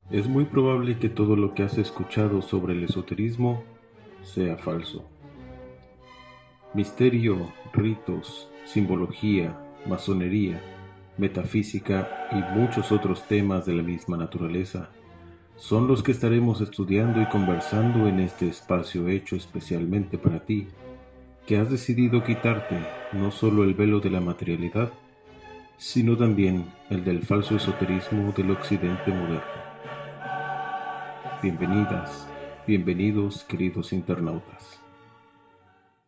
Es muy probable que todo lo que has escuchado sobre el esoterismo sea falso. Misterio, ritos, simbología, masonería, metafísica y muchos otros temas de la misma naturaleza son los que estaremos estudiando y conversando en este espacio hecho especialmente para ti, que has decidido quitarte no solo el velo de la materialidad, sino también el del falso esoterismo del occidente moderno. Bienvenidas, bienvenidos queridos internautas.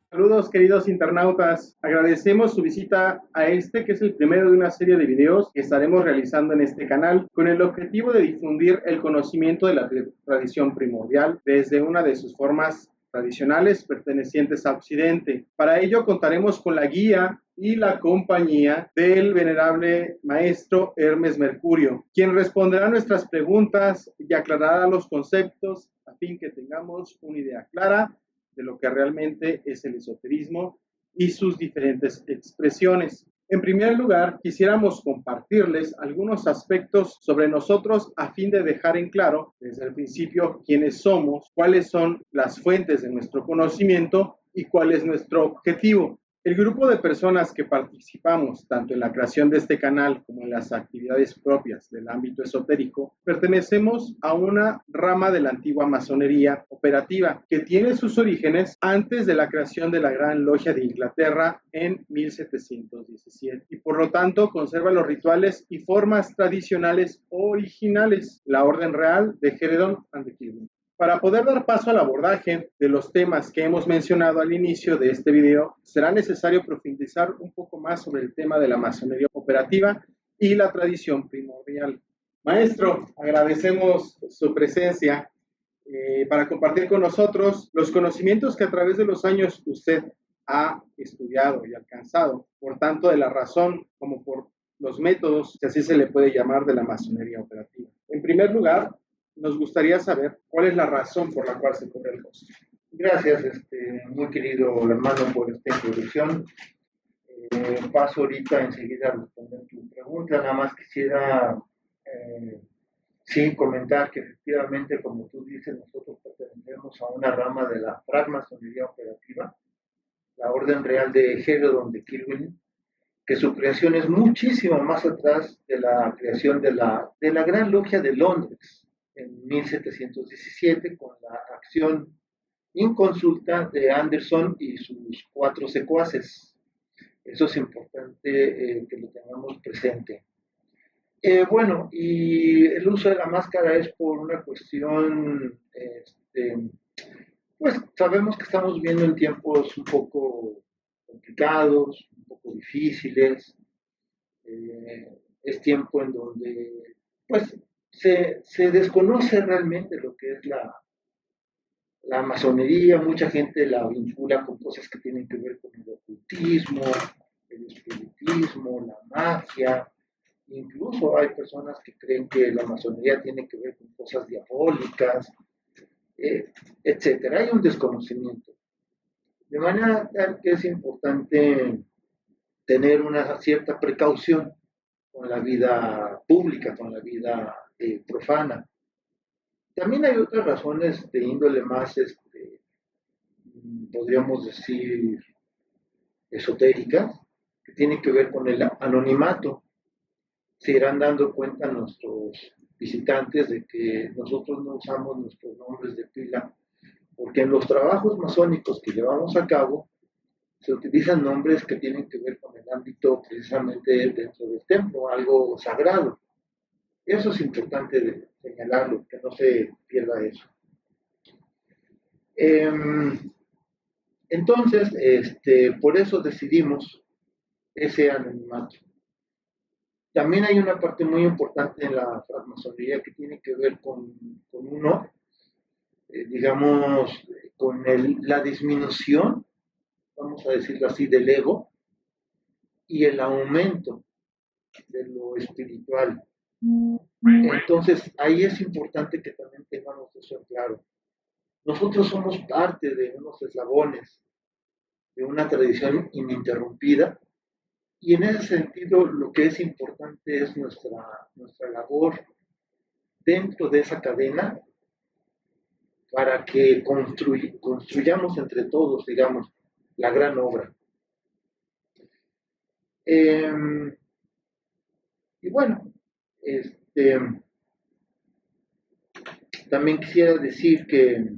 Saludos queridos internautas, agradecemos su visita a este que es el primero de una serie de videos que estaremos realizando en este canal con el objetivo de difundir el conocimiento de la tradición primordial desde una de sus formas tradicionales pertenecientes a Occidente. Para ello contaremos con la guía y la compañía del venerable maestro Hermes Mercurio, quien responderá a nuestras preguntas y aclarará los conceptos a fin que tengamos una idea clara de lo que realmente es el esoterismo y sus diferentes expresiones. En primer lugar, quisiéramos compartirles algunos aspectos sobre nosotros a fin de dejar en claro desde el principio quiénes somos, cuáles son las fuentes de nuestro conocimiento y cuál es nuestro objetivo. El grupo de personas que participamos tanto en la creación de este canal como en las actividades propias del ámbito esotérico, pertenecemos a una rama de la antigua masonería operativa que tiene sus orígenes antes de la creación de la Gran Logia de Inglaterra en 1717 y por lo tanto conserva los rituales y formas tradicionales originales, la Orden Real de Heredon and de Kilburn. Para poder dar paso al abordaje de los temas que hemos mencionado al inicio de este video, será necesario profundizar un poco más sobre el tema de la masonería operativa y la tradición primordial. Maestro, agradecemos su presencia para compartir con nosotros los conocimientos que a través de los años usted ha estudiado y alcanzado, por tanto de la razón como por los métodos, que así se le puede llamar, de la masonería operativa. En primer lugar, nos gustaría saber cuál es la razón por la cual se corre el costo. Gracias, muy querido hermano, por esta introducción. Paso ahorita enseguida a responder tu pregunta. Nada más quisiera sí comentar que efectivamente, como tú dices, nosotros pertenecemos a una rama de la francmasonería operativa, la Orden Real de Heredon de Kilburn, que su creación es muchísimo más atrás de la creación de la Gran Logia de Londres en 1717, con la acción inconsulta de Anderson y sus 4 secuaces. Eso es importante que lo tengamos presente. Bueno, y el uso de la máscara es por una cuestión, pues sabemos que estamos viviendo en tiempos un poco complicados, un poco difíciles. Es tiempo en donde, pues, se desconoce realmente lo que es la masonería. Mucha gente la vincula con cosas que tienen que ver con el ocultismo, el espiritismo, la magia. Incluso hay personas que creen que la masonería tiene que ver con cosas diabólicas, etcétera. Hay un desconocimiento. De manera tal que es importante tener una cierta precaución con la vida pública, con la vida profana. También hay otras razones de índole más, podríamos decir, esotéricas, que tienen que ver con el anonimato. Se irán dando cuenta nuestros visitantes de que nosotros no usamos nuestros nombres de pila, porque en los trabajos masónicos que llevamos a cabo se utilizan nombres que tienen que ver con el ámbito precisamente dentro del templo, algo sagrado. Eso es importante de señalarlo, que no se pierda eso. Entonces, por eso decidimos ese anonimato. También hay una parte muy importante en la francmasonería que tiene que ver con uno, digamos, con la disminución, vamos a decirlo así, del ego y el aumento de lo espiritual. Entonces, ahí es importante que también tengamos eso claro. Nosotros somos parte de unos eslabones de una tradición ininterrumpida, y en ese sentido lo que es importante es nuestra labor dentro de esa cadena para que construyamos entre todos, digamos, la gran obra. Y bueno, también quisiera decir que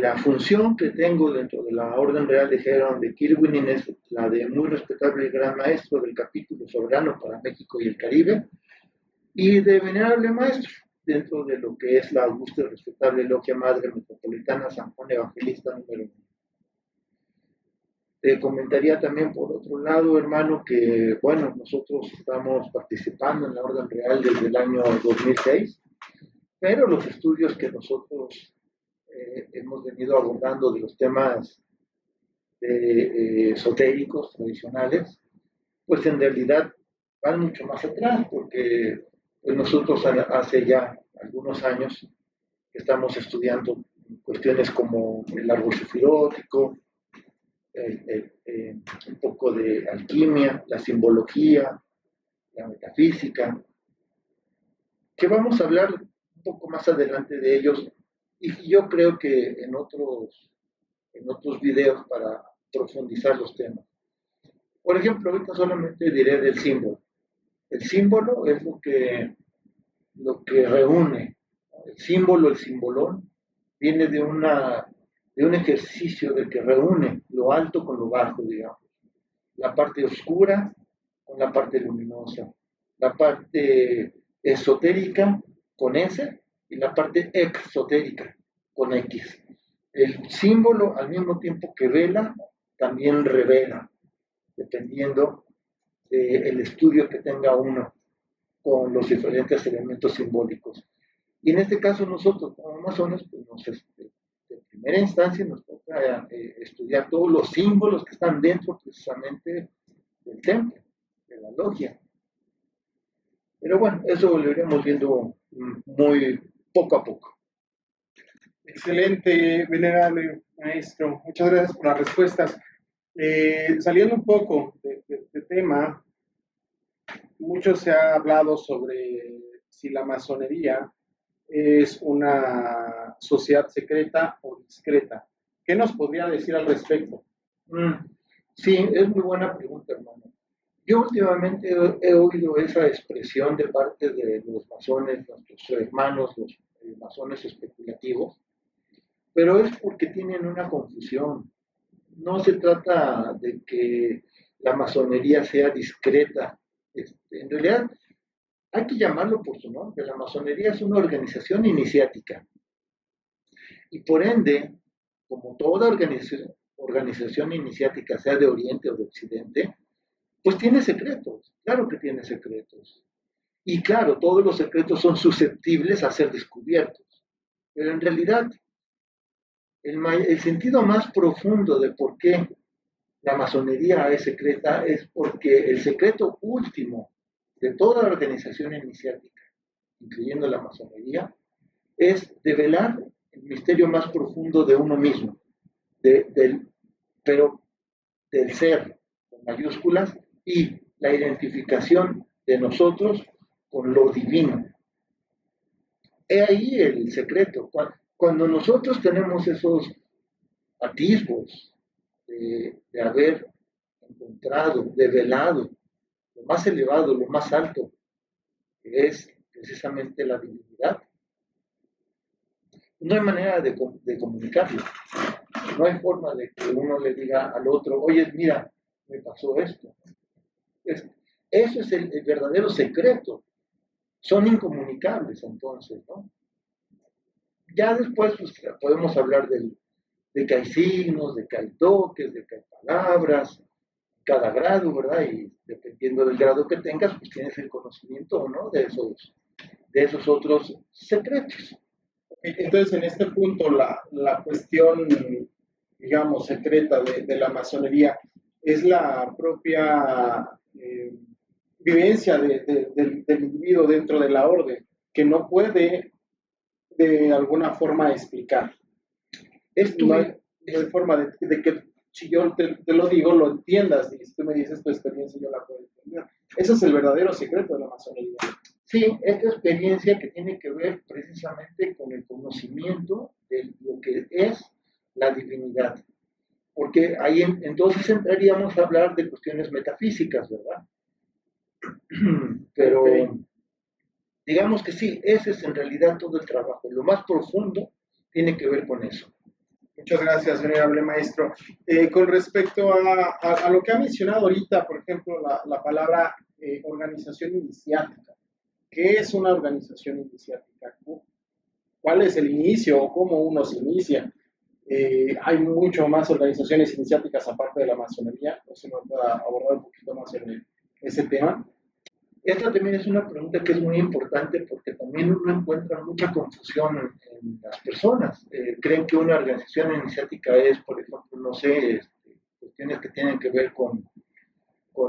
la función que tengo dentro de la Orden Real de Herón de Kirwinin es la de muy respetable gran maestro del capítulo soberano para México y el Caribe, y de venerable maestro dentro de lo que es la augusta y respetable Logia Madre Metropolitana San Juan Evangelista número 1. Te comentaría también por otro lado, hermano, que bueno, nosotros estamos participando en la Orden Real desde el año 2006, pero los estudios que nosotros hemos venido abordando de los temas esotéricos tradicionales, pues en realidad van mucho más atrás, porque pues nosotros hace ya algunos años estamos estudiando cuestiones como el árbol sefirótico, un poco de alquimia, la simbología, la metafísica, que vamos a hablar un poco más adelante de ellos, y yo creo que en otros videos para profundizar los temas. Por ejemplo, ahorita solamente diré del símbolo. El símbolo es lo que reúne. El símbolo, el simbolón, viene de un ejercicio de que reúne lo alto con lo bajo, digamos. La parte oscura con la parte luminosa. La parte esotérica con S y la parte exotérica con X. El símbolo, al mismo tiempo que vela, también revela, dependiendo del estudio que tenga uno con los diferentes elementos simbólicos. Y en este caso nosotros, como masones, pues de primera instancia nos toca estudiar todos los símbolos que están dentro precisamente del templo, de la logia. Pero bueno, eso lo iremos viendo muy poco a poco. Excelente, venerable maestro. Muchas gracias por las respuestas. Saliendo un poco de tema, mucho se ha hablado sobre si la masonería es una sociedad secreta o discreta. ¿Qué nos podría decir al respecto? Sí, es muy buena pregunta, hermano. Yo últimamente he oído esa expresión de parte de los masones, nuestros hermanos, los masones especulativos, pero es porque tienen una confusión. No se trata de que la masonería sea discreta. En realidad, hay que llamarlo por su nombre. La masonería es una organización iniciática. Y por ende, como toda organización iniciática, sea de Oriente o de Occidente, pues tiene secretos. Claro que tiene secretos. Y claro, todos los secretos son susceptibles a ser descubiertos. Pero en realidad, el sentido más profundo de por qué la masonería es secreta es porque el secreto último de toda organización iniciática, incluyendo la masonería, es develar el misterio más profundo de uno mismo, pero del ser, con mayúsculas, y la identificación de nosotros con lo divino. He ahí el secreto. Cuando nosotros tenemos esos atisbos de haber encontrado, develado lo más elevado, lo más alto, que es precisamente la divinidad, no hay manera de comunicarlo. No hay forma de que uno le diga al otro, oye, mira, me pasó esto. Eso es el verdadero secreto. Son incomunicables entonces, ¿no? Ya después pues, podemos hablar de que hay signos, de que hay toques, de que hay palabras, cada grado, ¿verdad? Y dependiendo del grado que tengas, pues tienes el conocimiento o no de esos otros secretos. Entonces, en este punto, la cuestión, digamos, secreta de la masonería es la propia vivencia del individuo dentro de la orden, que no puede de alguna forma explicar. No hay forma de que si yo te lo digo, lo entiendas, y si tú me dices tu experiencia, yo la puedo entender. Ese es el verdadero secreto de la masonería. Sí, esta experiencia que tiene que ver precisamente con el conocimiento de lo que es la divinidad, porque ahí entonces entraríamos a hablar de cuestiones metafísicas, ¿verdad? Pero Ok. digamos que sí, ese es en realidad todo el trabajo. Lo más profundo tiene que ver con eso. Muchas gracias, venerable maestro. Con respecto a lo que ha mencionado ahorita, por ejemplo, la palabra organización iniciática. ¿Qué es una organización iniciática? ¿Cuál es el inicio o cómo uno se inicia? Hay mucho más organizaciones iniciáticas aparte de la masonería. No sé si me pueda abordar un poquito más sobre ese tema. Esta también es una pregunta que es muy importante porque también uno encuentra mucha confusión en las personas. Creen que una organización iniciática es, por ejemplo, no sé, cuestiones que tienen que ver con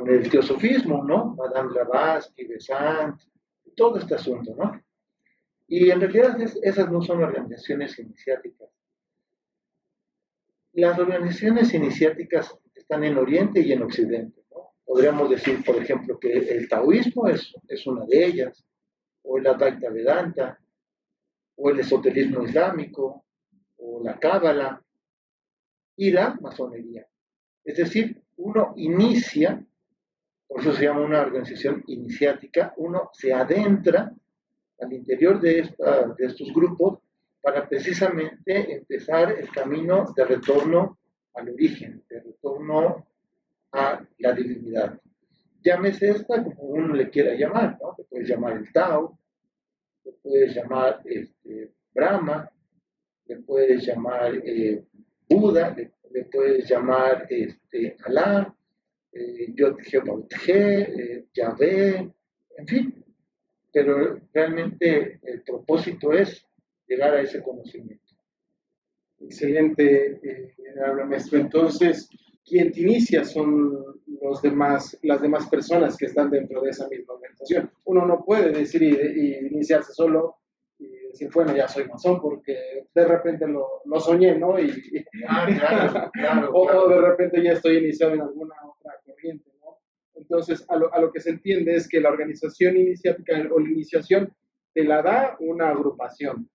el teosofismo, ¿no? Madame Blavatsky, Besant, todo este asunto, ¿no? Y en realidad esas no son organizaciones iniciáticas. Las organizaciones iniciáticas están en Oriente y en Occidente, ¿no? Podríamos decir, por ejemplo, que el taoísmo es una de ellas, o el Advaita Vedanta, o el esoterismo islámico, o la cábala, y la masonería. Es decir, uno inicia, por eso se llama una organización iniciática, uno se adentra al interior de estos grupos para precisamente empezar el camino de retorno al origen, de retorno a la divinidad. Llámese esta como uno le quiera llamar, ¿no? Te puedes llamar el Tao, te puedes llamar Brahma, le puedes llamar Buda, le puedes llamar Alá, Yod-He, Yahvé, en fin, pero realmente el propósito es llegar a ese conocimiento. Excelente, maestro. Entonces, quien te inicia son las demás personas que están dentro de esa misma organización. Uno no puede decir y iniciarse solo y decir, bueno, ya soy masón, porque de repente lo soñé, ¿no? Claro, claro, O de claro. repente ya estoy iniciado en alguna otra corriente, ¿no? Entonces, a lo que se entiende es que la organización iniciática o la iniciación te la da una agrupación.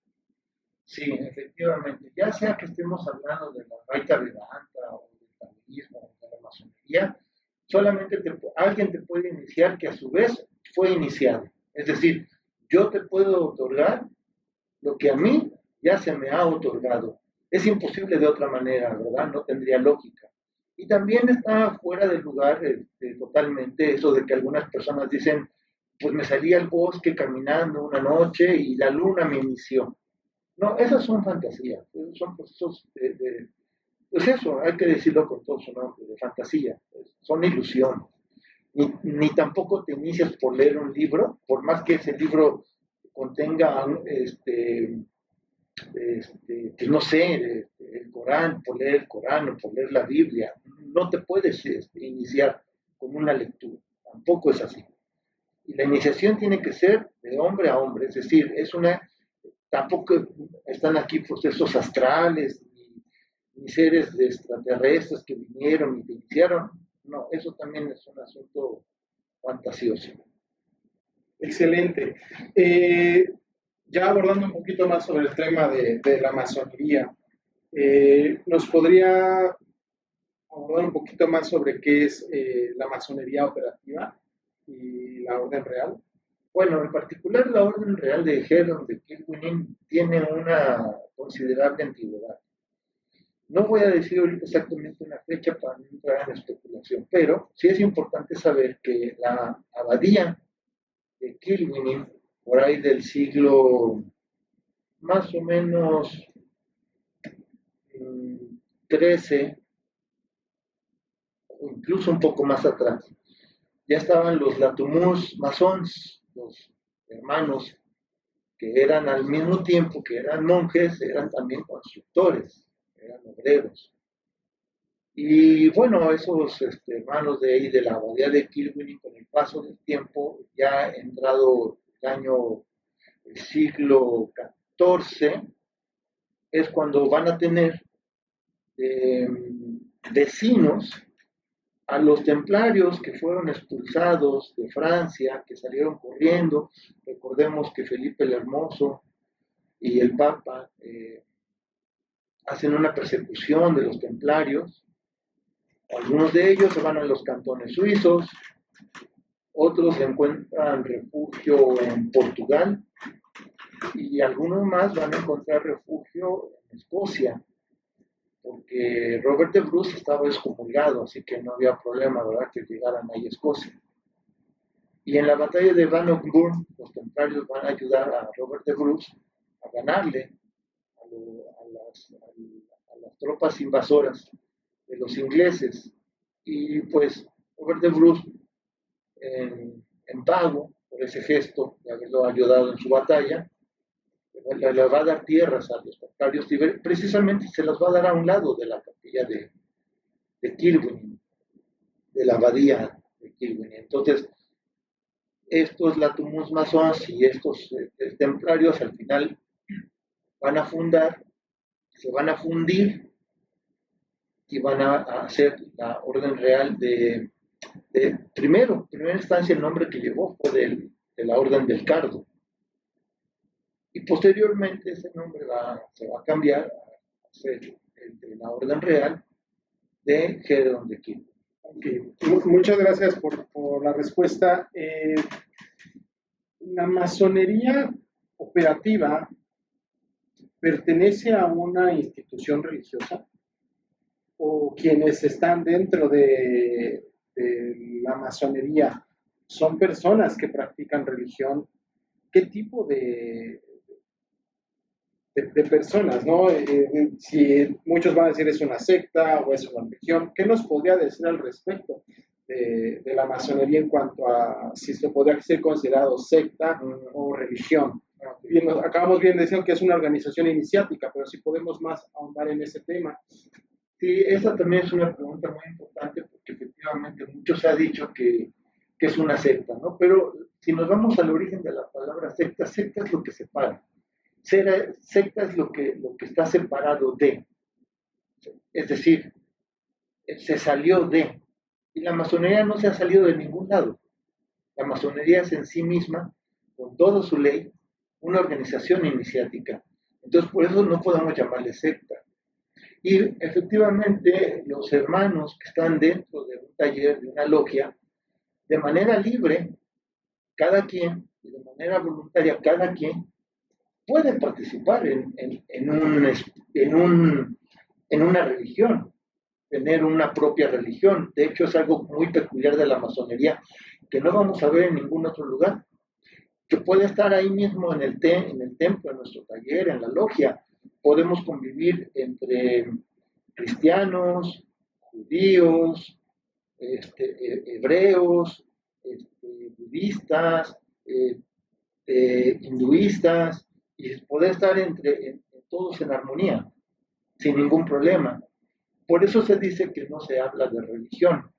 Sí, efectivamente, ya sea que estemos hablando de la Raita Vedanta o del taoísmo o de la masonería, solamente alguien te puede iniciar que a su vez fue iniciado. Es decir, yo te puedo otorgar lo que a mí ya se me ha otorgado. Es imposible de otra manera, ¿verdad? No tendría lógica. Y también está fuera de lugar totalmente eso de que algunas personas dicen, pues me salí al bosque caminando una noche y la luna me inició. No, esas son fantasías, esos son procesos pues eso, hay que decirlo con todo su nombre, de fantasía, pues, son ilusiones. Ni tampoco te inicias por leer un libro, por más que ese libro contenga pues no sé, el Corán, por leer el Corán o por leer la Biblia, no te puedes iniciar con una lectura, tampoco es así. Y la iniciación tiene que ser de hombre a hombre, es decir, tampoco están aquí procesos astrales, ni seres de extraterrestres que vinieron y te iniciaron, no, eso también es un asunto fantasioso. Excelente. Ya abordando un poquito más sobre el tema de la masonería, ¿nos podría abordar un poquito más sobre qué es la masonería operativa y la orden real? Bueno, en particular la Orden Real de Heron de Kilwinning tiene una considerable antigüedad. No voy a decir ahorita exactamente una fecha para no entrar en especulación, pero sí es importante saber que la abadía de Kilwinning, por ahí del siglo más o menos 13, o incluso un poco más atrás, ya estaban los Latumus masons, los hermanos que eran al mismo tiempo que eran monjes, eran también constructores, eran obreros. Y bueno, esos hermanos de ahí de la abadía de Kilwinning, con el paso del tiempo, ya entrado el siglo XIV, es cuando van a tener eh, vecinos A los templarios que fueron expulsados de Francia, que salieron corriendo, recordemos que Felipe el Hermoso y el Papa hacen una persecución de los templarios. Algunos de ellos se van a los cantones suizos, otros encuentran refugio en Portugal y algunos más van a encontrar refugio en Escocia, porque Robert de Bruce estaba excomulgado, así que no había problema, ¿verdad?, que llegaran ahí a Escocia. Y en la batalla de Bannockburn, los templarios van a ayudar a Robert de Bruce a ganarle a las tropas invasoras de los ingleses. Y pues Robert de Bruce, en pago por ese gesto de haberlo ayudado en su batalla, le va a dar tierras a los templarios y precisamente se las va a dar a un lado de la capilla de Kilwinning, de la abadía de Kilwinning. Entonces, estos Latumus Masons y estos templarios al final van a fundar, se van a fundir y van a hacer la orden real de primera instancia el nombre que llevó fue de la orden del Cardo. Y posteriormente ese nombre se va a cambiar a ser el de la orden real de Gedeon de Kilwinning. Okay. Muchas gracias por la respuesta. ¿La masonería operativa pertenece a una institución religiosa? ¿O quienes están dentro de la masonería son personas que practican religión? ¿Qué tipo de personas, ¿no? Si muchos van a decir es una secta o es una religión, ¿qué nos podría decir al respecto de la masonería en cuanto a si se podría ser considerado secta o religión? Bien, acabamos bien diciendo que es una organización iniciática, pero si podemos más ahondar en ese tema. Sí, esa también es una pregunta muy importante porque efectivamente mucho se ha dicho que es una secta, ¿no? Pero si nos vamos al origen de la palabra secta, secta es lo que separa. Secta es lo que está separado de, es decir, se salió de, y la masonería no se ha salido de ningún lado. La masonería es en sí misma, con toda su ley, una organización iniciática. Entonces, por eso no podemos llamarle secta. Y efectivamente, los hermanos que están dentro de un taller, de una logia, de manera libre, cada quien, y de manera voluntaria, cada quien, pueden participar en una religión, tener una propia religión. De hecho, es algo muy peculiar de la masonería que no vamos a ver en ningún otro lugar, que puede estar ahí mismo en el templo, en nuestro taller, en la logia. Podemos convivir entre cristianos, judíos, hebreos, budistas, hinduistas, y poder estar entre todos en armonía, sin ningún problema. Por eso se dice que no se habla de religión.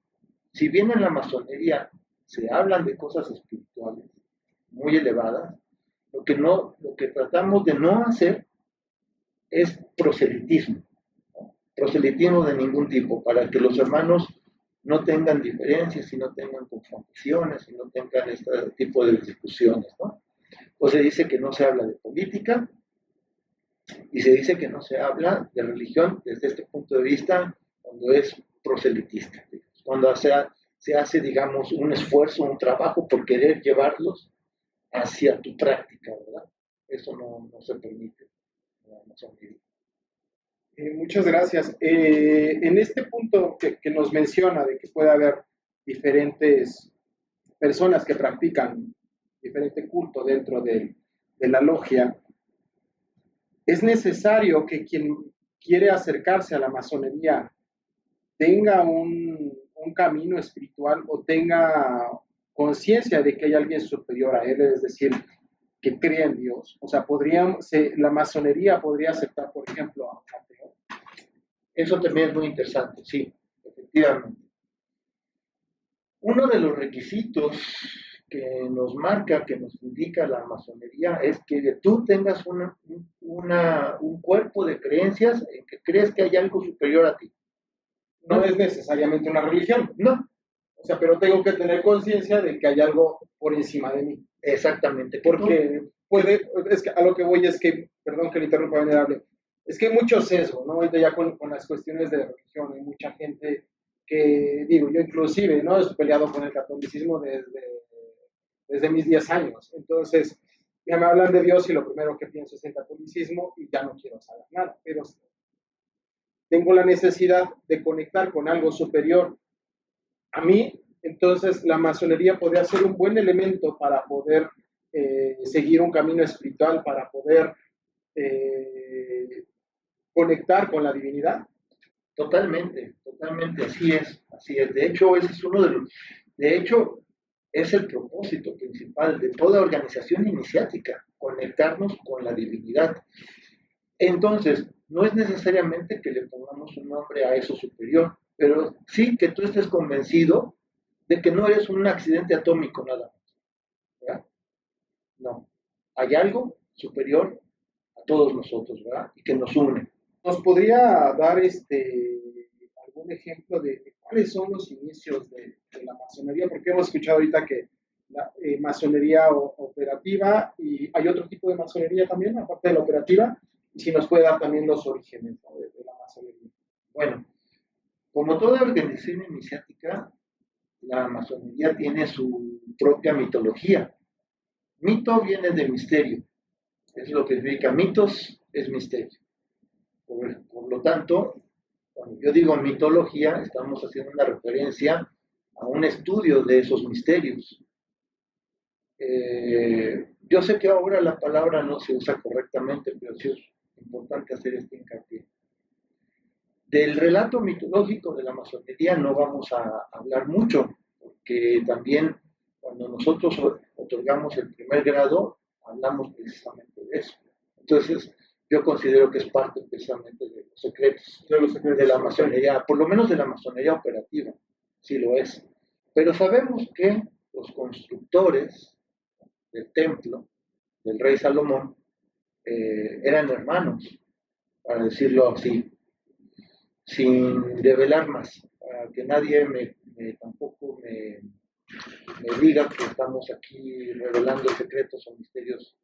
Si bien en la masonería se hablan de cosas espirituales muy elevadas, lo que tratamos de no hacer es proselitismo, ¿no? Proselitismo de ningún tipo, para que los hermanos no tengan diferencias y no tengan confrontaciones y no tengan este tipo de discusiones, ¿no? Pues se dice que no se habla de política y se dice que no se habla de religión desde este punto de vista cuando es proselitista, cuando se hace, digamos, un esfuerzo, un trabajo por querer llevarlos hacia tu práctica, ¿verdad? Eso no se permite. Muchas gracias. En este punto que nos menciona de que puede haber diferentes personas que practican diferente culto dentro de la logia, es necesario que quien quiere acercarse a la masonería tenga un camino espiritual o tenga conciencia de que hay alguien superior a él, es decir, que cree en Dios. O sea, la masonería podría aceptar, por ejemplo, a un ateo. Eso también es muy interesante, sí, efectivamente. Uno de los requisitos que nos marca, que nos indica la masonería, es que tú tengas un cuerpo de creencias en que crees que hay algo superior a ti. no es necesariamente una religión. No, O sea, pero tengo que tener conciencia de que hay algo por encima de mí. exactamente. Porque es que a lo que voy es que, perdón que le interrumpa, venerable, es que hay mucho sesgo, ¿no? Ahorita ya con las cuestiones de religión, hay mucha gente que, digo, yo inclusive, ¿no? Estoy peleado con el catolicismo desde mis 10 años. Entonces, ya me hablan de Dios y lo primero que pienso es el catolicismo y ya no quiero saber nada. Pero tengo la necesidad de conectar con algo superior a mí, entonces la masonería podría ser un buen elemento para poder seguir un camino espiritual, para poder eh, conectar con la divinidad. Totalmente, totalmente, así es, así es. De hecho, ese es uno de los, de hecho, es el propósito principal de toda organización iniciática, conectarnos con la divinidad. Entonces, no es necesariamente que le pongamos un nombre a eso superior, pero sí que tú estés convencido de que no eres un accidente atómico nada más. ¿Verdad? No, hay algo superior a todos nosotros, ¿verdad? Y que nos une. ¿Nos podría dar algún ejemplo de cuáles son los inicios de la masonería? Porque hemos escuchado ahorita que la masonería operativa y hay otro tipo de masonería también, aparte de la operativa, y si nos puede dar también los orígenes, ¿no? de la masonería. Bueno, como toda organización iniciática, la masonería tiene su propia mitología. Mito viene de misterio, es lo que significa mitos, es misterio. Por lo tanto, cuando yo digo mitología, estamos haciendo una referencia a un estudio de esos misterios. Yo sé que ahora la palabra no se usa correctamente, pero sí es importante hacer este hincapié. Del relato mitológico de la masonería no vamos a hablar mucho, porque también cuando nosotros otorgamos el primer grado, hablamos precisamente de eso. Entonces, yo considero que es parte precisamente de los secretos de la masonería, por lo menos de la masonería operativa, sí lo es. Pero sabemos que los constructores del templo del rey Salomón eran hermanos, para decirlo así, sin develar más, para que nadie tampoco me diga que estamos aquí revelando secretos o misterios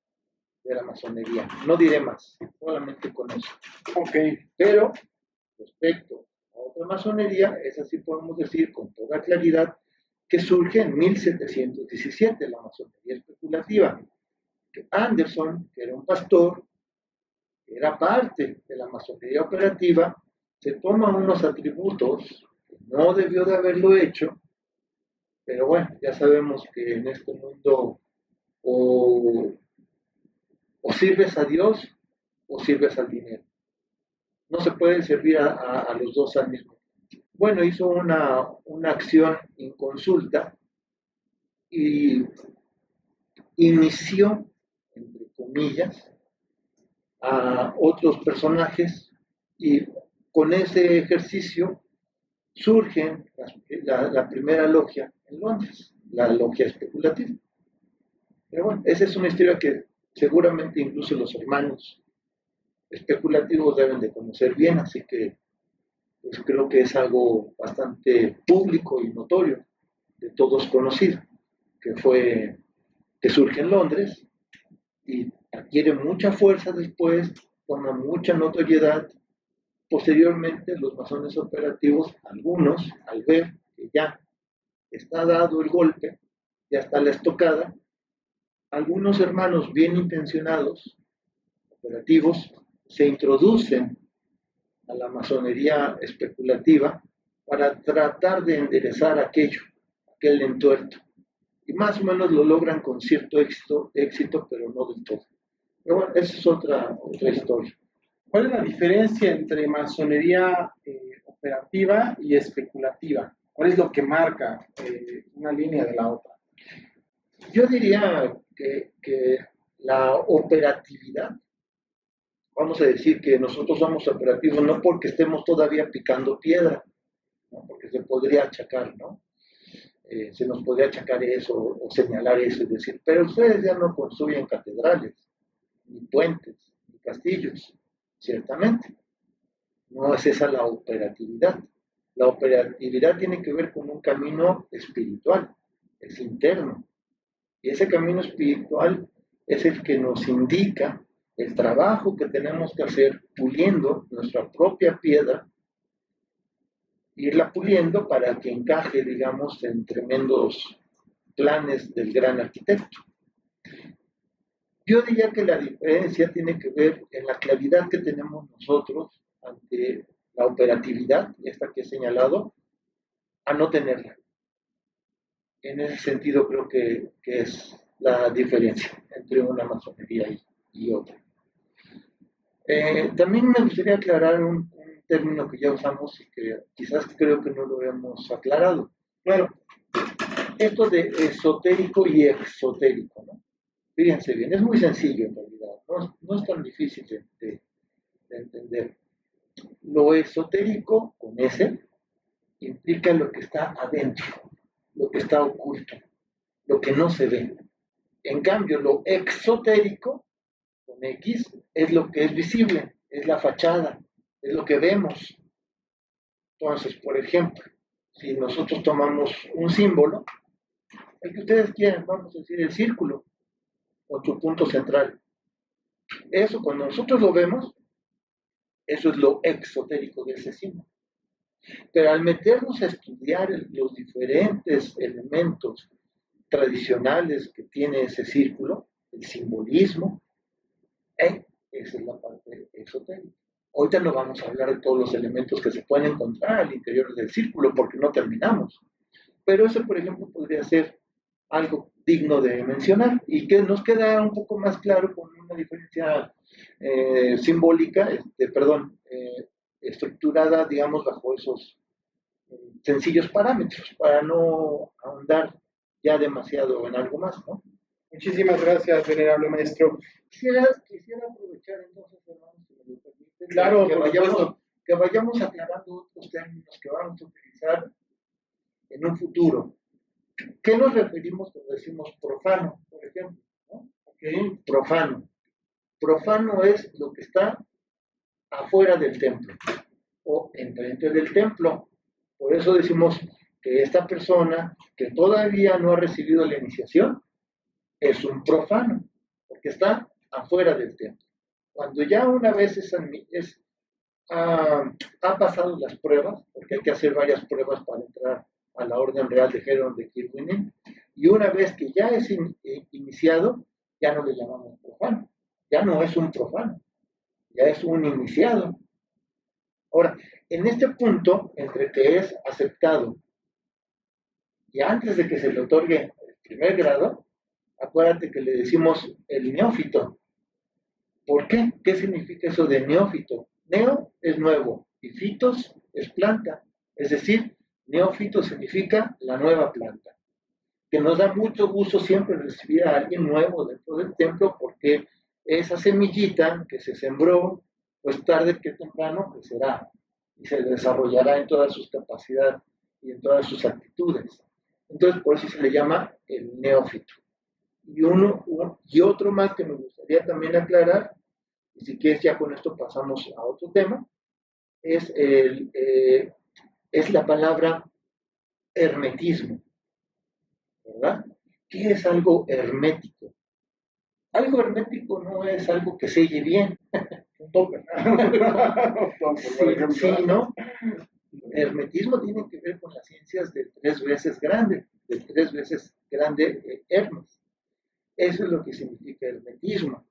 de la masonería. No diré más, solamente con eso. Ok. Pero respecto a otra masonería, esa sí podemos decir con toda claridad que surge en 1717, la masonería especulativa. Que Anderson, que era un pastor, que era parte de la masonería operativa, se toma unos atributos que no debió de haberlo hecho, pero bueno, ya sabemos que en este mundo o sirves a Dios o sirves al dinero. No se puede servir a los dos al mismo tiempo. Bueno, hizo una acción inconsulta y inició, entre comillas, a otros personajes y con ese ejercicio surge la primera logia en Londres, la logia especulativa. Pero bueno, esa es una historia que seguramente incluso los hermanos especulativos deben de conocer bien, así que pues creo que es algo bastante público y notorio, de todos conocido, que surge en Londres y adquiere mucha fuerza después, toma mucha notoriedad. Posteriormente, los masones operativos, algunos, al ver que ya está dado el golpe, ya está la estocada, algunos hermanos bien intencionados, operativos, se introducen a la masonería especulativa para tratar de enderezar aquel entuerto. Y más o menos lo logran con cierto éxito, pero no del todo. Pero bueno, esa es otra historia. ¿Cuál es la diferencia entre masonería operativa y especulativa? ¿Cuál es lo que marca una línea de la otra? Yo diría que la operatividad, vamos a decir que nosotros somos operativos no porque estemos todavía picando piedra, ¿no? Porque se podría achacar, ¿no? Se nos podría achacar eso o señalar eso y decir, pero ustedes ya no construyen catedrales, ni puentes, ni castillos, ciertamente. No es esa la operatividad. La operatividad tiene que ver con un camino espiritual, es interno. Y ese camino espiritual es el que nos indica el trabajo que tenemos que hacer puliendo nuestra propia piedra, irla puliendo para que encaje, digamos, en tremendos planes del gran arquitecto. Yo diría que la diferencia tiene que ver en la claridad que tenemos nosotros ante la operatividad, esta que he señalado, a no tenerla. En ese sentido creo que es la diferencia entre una masonería y otra. También me gustaría aclarar un término que ya usamos y que quizás creo que no lo hemos aclarado. Bueno, esto de esotérico y exotérico, ¿no? Fíjense bien, es muy sencillo en realidad, no es tan difícil de entender. Lo esotérico, con S, implica lo que está adentro, lo que está oculto, lo que no se ve. En cambio, lo exotérico, con X, es lo que es visible, es la fachada, es lo que vemos. Entonces, por ejemplo, si nosotros tomamos un símbolo, el que ustedes quieran, vamos a decir el círculo, o su punto central. Eso, cuando nosotros lo vemos, eso es lo exotérico de ese símbolo. Pero al meternos a estudiar los diferentes elementos tradicionales que tiene ese círculo, el simbolismo, esa es la parte esotérica. Ahorita no vamos a hablar de todos los elementos que se pueden encontrar al interior del círculo porque no terminamos. Pero eso, por ejemplo, podría ser algo digno de mencionar y que nos queda un poco más claro con una diferencia simbólica, estructurada, digamos, bajo esos sencillos parámetros, para no ahondar ya demasiado en algo más, ¿no? Muchísimas gracias, venerable maestro. Quisiera aprovechar entonces, hermanos, si me lo permiten, claro, que vayamos aclarando otros términos que vamos a utilizar en un futuro. ¿Qué nos referimos cuando decimos profano, por ejemplo? ¿No? Okay. Profano. Profano es lo que está afuera del templo o enfrente del templo. Por eso decimos que esta persona que todavía no ha recibido la iniciación es un profano, porque está afuera del templo. Cuando ya una vez ha pasado las pruebas, porque hay que hacer varias pruebas para entrar a la Orden Real de Heron de Kirwinin, y una vez que ya es iniciado, ya no le llamamos profano, ya no es un profano, ya es un iniciado. Ahora, en este punto, entre que es aceptado y antes de que se le otorgue el primer grado, acuérdate que le decimos el neófito. ¿Por qué? ¿Qué significa eso de neófito? Neo es nuevo y fitos es planta, es decir, neófito significa la nueva planta, que nos da mucho gusto siempre recibir a alguien nuevo dentro del templo porque esa semillita que se sembró, pues tarde que temprano crecerá y se desarrollará en todas sus capacidades y en todas sus actitudes. Entonces, por eso se le llama el neófito. Y otro más que me gustaría también aclarar, y si quieres ya con esto pasamos a otro tema, es la palabra hermetismo, ¿verdad? ¿Qué es algo hermético? Algo hermético no es algo que selle bien. Un toque. Sí, ¿no? Hermetismo tiene que ver con las ciencias de 3 veces grande, Hermes. Eso es lo que significa hermetismo.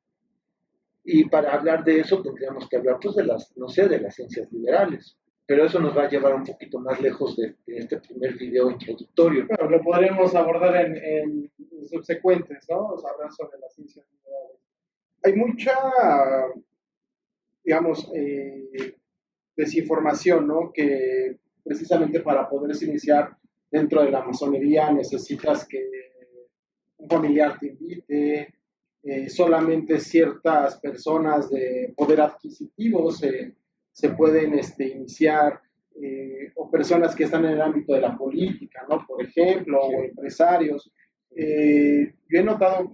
Y para hablar de eso tendríamos que hablar pues de las ciencias liberales. Pero eso nos va a llevar un poquito más lejos de este primer video introductorio. Bueno, lo podremos abordar en subsecuentes, ¿no? O sea, hablar sobre las ciencias liberales. Hay mucha, digamos, desinformación, ¿no? Que precisamente para poderse iniciar dentro de la masonería necesitas que un familiar te invite, solamente ciertas personas de poder adquisitivo se pueden iniciar, o personas que están en el ámbito de la política, ¿no? Por ejemplo, sí. O empresarios. Yo he notado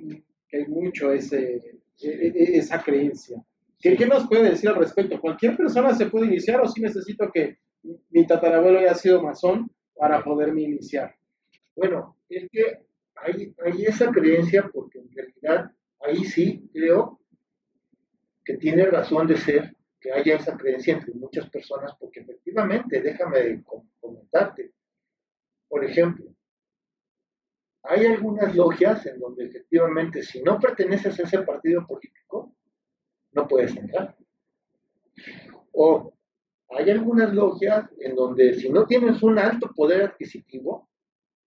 que hay mucho esa creencia. ¿Qué nos puede decir al respecto? ¿Cualquier persona se puede iniciar o sí necesito que mi tatarabuelo haya sido masón para poderme iniciar. Bueno, es que hay esa creencia porque en realidad ahí sí creo que tiene razón de ser que haya esa creencia entre muchas personas porque efectivamente, déjame comentarte, por ejemplo, hay algunas logias en donde efectivamente si no perteneces a ese partido político, no puedes entrar. O hay algunas logias en donde si no tienes un alto poder adquisitivo,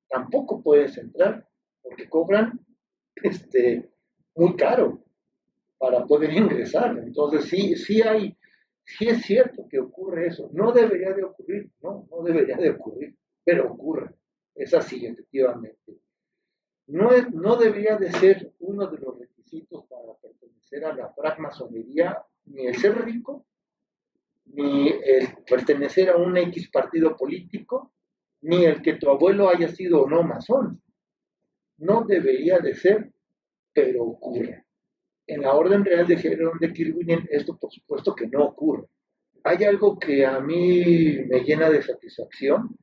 tampoco puedes entrar, porque cobran muy caro para poder ingresar. Entonces sí es cierto que ocurre eso. No debería de ocurrir, no debería de ocurrir, pero ocurre. Es así, efectivamente. No debería de ser uno de los requisitos para pertenecer a la francmasonería ni el ser rico, ni el pertenecer a un X partido político, ni el que tu abuelo haya sido o no masón. No debería de ser, pero ocurre. En la Orden Real de Jerón de Kirguinen esto por supuesto que no ocurre. Hay algo que a mí me llena de satisfacción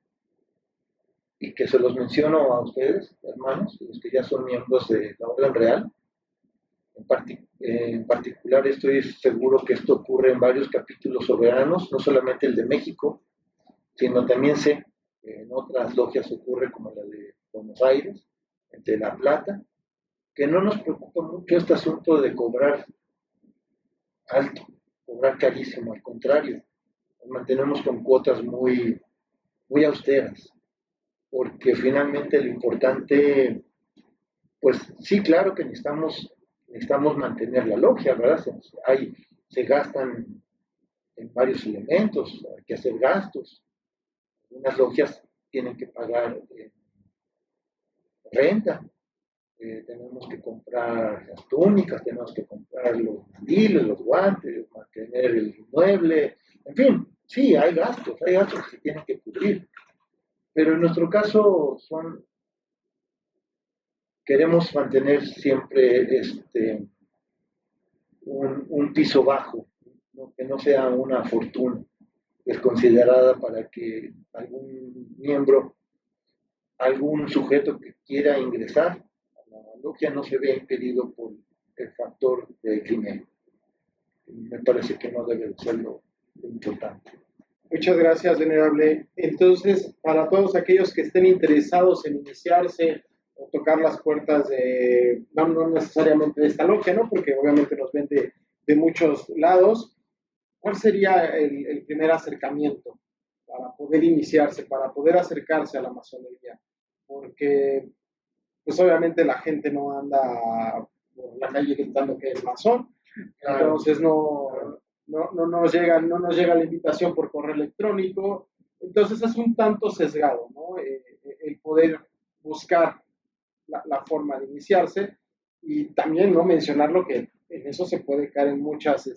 y que se los menciono a ustedes, hermanos, los que ya son miembros de la Orden Real. En particular estoy seguro que esto ocurre en varios capítulos soberanos, no solamente el de México, sino también sé que en otras logias ocurre como la de Buenos Aires, de La Plata, que no nos preocupa mucho este asunto de cobrar alto, cobrar carísimo, al contrario, nos mantenemos con cuotas muy austeras, porque finalmente lo importante, pues sí, claro que necesitamos mantener la logia, ¿verdad? Se gastan en varios elementos, hay que hacer gastos, algunas logias tienen que pagar renta, tenemos que comprar las túnicas, tenemos que comprar los mandiles, los guantes, mantener el inmueble, en fin, sí, hay gastos que se tienen que cubrir, pero en nuestro caso queremos mantener siempre un piso bajo, ¿no? Que no sea una fortuna desconsiderada para que algún miembro, algún sujeto que quiera ingresar a la logia no se vea impedido por el factor de dinero. Me parece que no debe ser lo importante. Muchas gracias, venerable. Entonces, para todos aquellos que estén interesados en iniciarse o tocar las puertas no necesariamente de esta logia, ¿no? Porque obviamente nos ven de muchos lados, ¿cuál sería el primer acercamiento para poder iniciarse, para poder acercarse a la masonería? Porque, pues obviamente la gente no anda por la calle gritando que es masón, entonces no nos llega la invitación por correo electrónico, entonces es un tanto sesgado, ¿no? El poder buscar la forma de iniciarse y también no mencionarlo que en eso se puede caer en muchas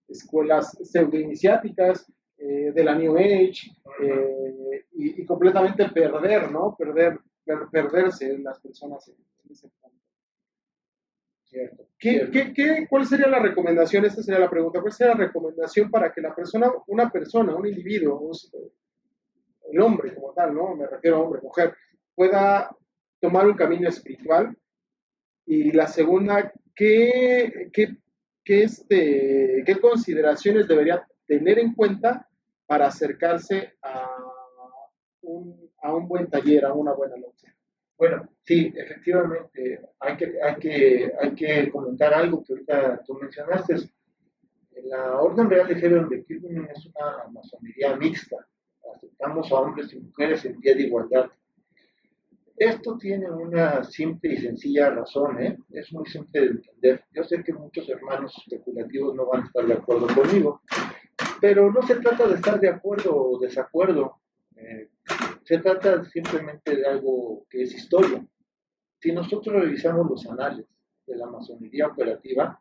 escuelas pseudo-iniciáticas de la New Age y completamente perder, ¿no? Perderse en las personas en ese punto. Cierto, ¿Cuál sería la recomendación? Esta sería la pregunta. ¿Cuál sería la recomendación para que una persona, un individuo, el hombre como tal, ¿no? Me refiero a hombre, mujer, pueda tomar un camino espiritual? Y la segunda, ¿qué consideraciones debería tener en cuenta para acercarse a un buen taller, a una buena logia? Bueno, sí, efectivamente, hay que comentar algo que ahorita tú mencionaste. La Orden Real de Jerón de Kirguinen es una masonería mixta. Aceptamos a hombres y mujeres en pie de igualdad. Esto tiene una simple y sencilla razón, ¿eh? Es muy simple de entender. Yo sé que muchos hermanos especulativos no van a estar de acuerdo conmigo, pero no se trata de estar de acuerdo o desacuerdo. Se trata simplemente de algo que es historia. Si nosotros revisamos los anales de la masonería operativa,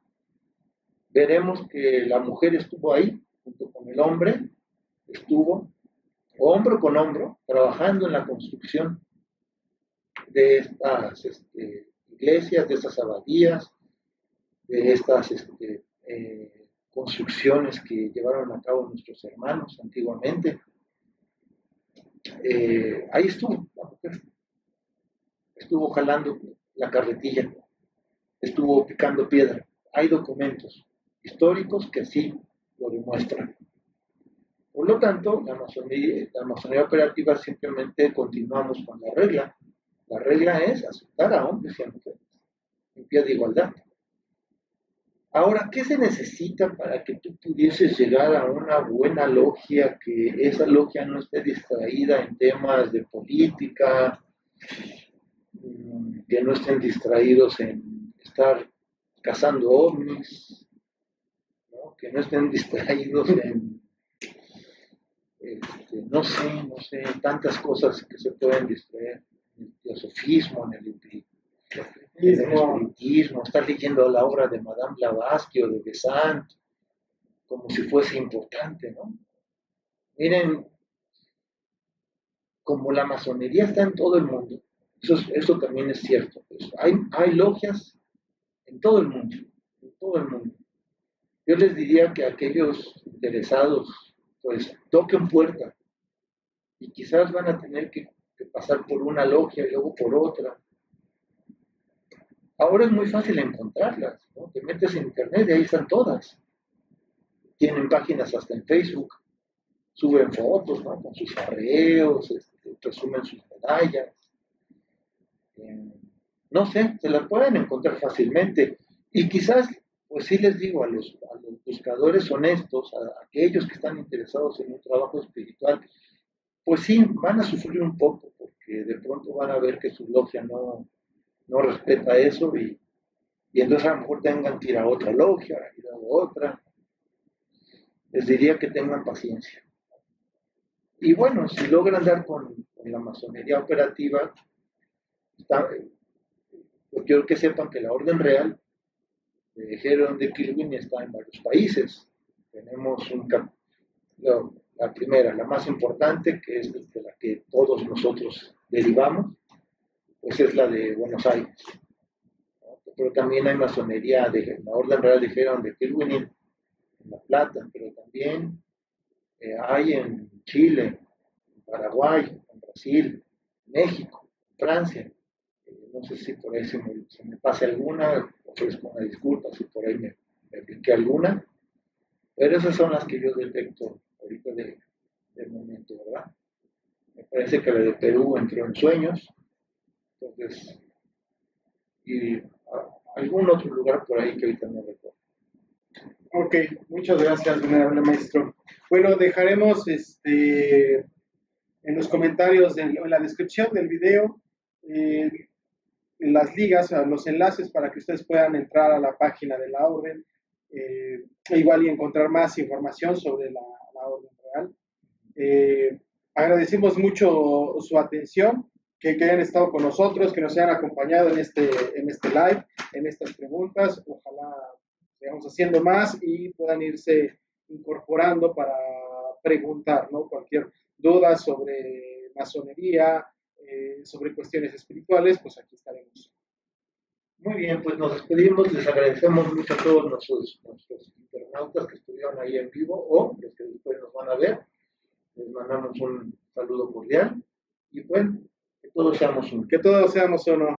veremos que la mujer estuvo ahí, junto con el hombre, estuvo hombro con hombro, trabajando en la construcción de estas iglesias, de estas abadías, de estas construcciones que llevaron a cabo nuestros hermanos antiguamente. ahí estuvo la mujer, estuvo jalando la carretilla, estuvo picando piedra. Hay documentos históricos que así lo demuestran. Por lo tanto, la masonería operativa simplemente continuamos con la regla. La regla es aceptar a hombres y a mujeres en pie de igualdad. Ahora, ¿qué se necesita para que tú pudieses llegar a una buena logia, que esa logia no esté distraída en temas de política, que no estén distraídos en estar cazando ovnis, ¿no? Que no estén distraídos en, no sé, tantas cosas que se pueden distraer, en el teosofismo, en el espiritismo, estar leyendo la obra de Madame Blavatsky o de Besant, como si fuese importante, ¿no? Miren, como la masonería está en todo el mundo, eso también es cierto, pues, hay logias en todo el mundo, en todo el mundo. Yo les diría que aquellos interesados, pues, toquen puerta, y quizás van a tener que pasar por una logia y luego por otra. Ahora es muy fácil encontrarlas, ¿no? Te metes en internet y ahí están todas. Tienen páginas hasta en Facebook, suben fotos, ¿no? Con sus arreos, presumen sus medallas. No sé, se las pueden encontrar fácilmente. Y quizás, pues sí les digo a los buscadores honestos, a aquellos que están interesados en un trabajo espiritual, pues sí, van a sufrir un poco, porque de pronto van a ver que su logia no respeta eso y entonces a lo mejor tengan que ir a otra logia, ir a otra. Les diría que tengan paciencia. Y bueno, si logran dar con la masonería operativa, pues quiero que sepan que la Orden Real de Heron de Kilwin está en varios países. Tenemos la primera, la más importante, que es de la que todos nosotros derivamos, pues es la de Buenos Aires. Pero también hay masonería de la Orden Real de Heron de Kilwin en La Plata, pero también hay en Chile, en Paraguay, en Brasil, México, Francia. No sé si por ahí se me pasa alguna, ofrezco una disculpa si por ahí me brinqué alguna, pero esas son las que yo detecto ahorita del momento, ¿verdad? Me parece que la de Perú entró en sueños, entonces, y algún otro lugar por ahí que ahorita no recuerdo. Ok, muchas gracias, venerable maestro. Bueno, dejaremos en los comentarios, en la descripción del video, las ligas, los enlaces para que ustedes puedan entrar a la página de la orden, igual y encontrar más información sobre la orden real. Agradecemos mucho su atención, que hayan estado con nosotros, que nos hayan acompañado en este live, en estas preguntas. Ojalá sigamos haciendo más y puedan irse incorporando para preguntar, ¿no? Cualquier duda sobre masonería, sobre cuestiones espirituales, pues aquí estaremos. Muy bien, pues nos despedimos, les agradecemos mucho a todos nuestros internautas que estuvieron ahí en vivo o los que después nos van a ver. Les mandamos un saludo cordial y pues que todos seamos uno. Que todos seamos uno.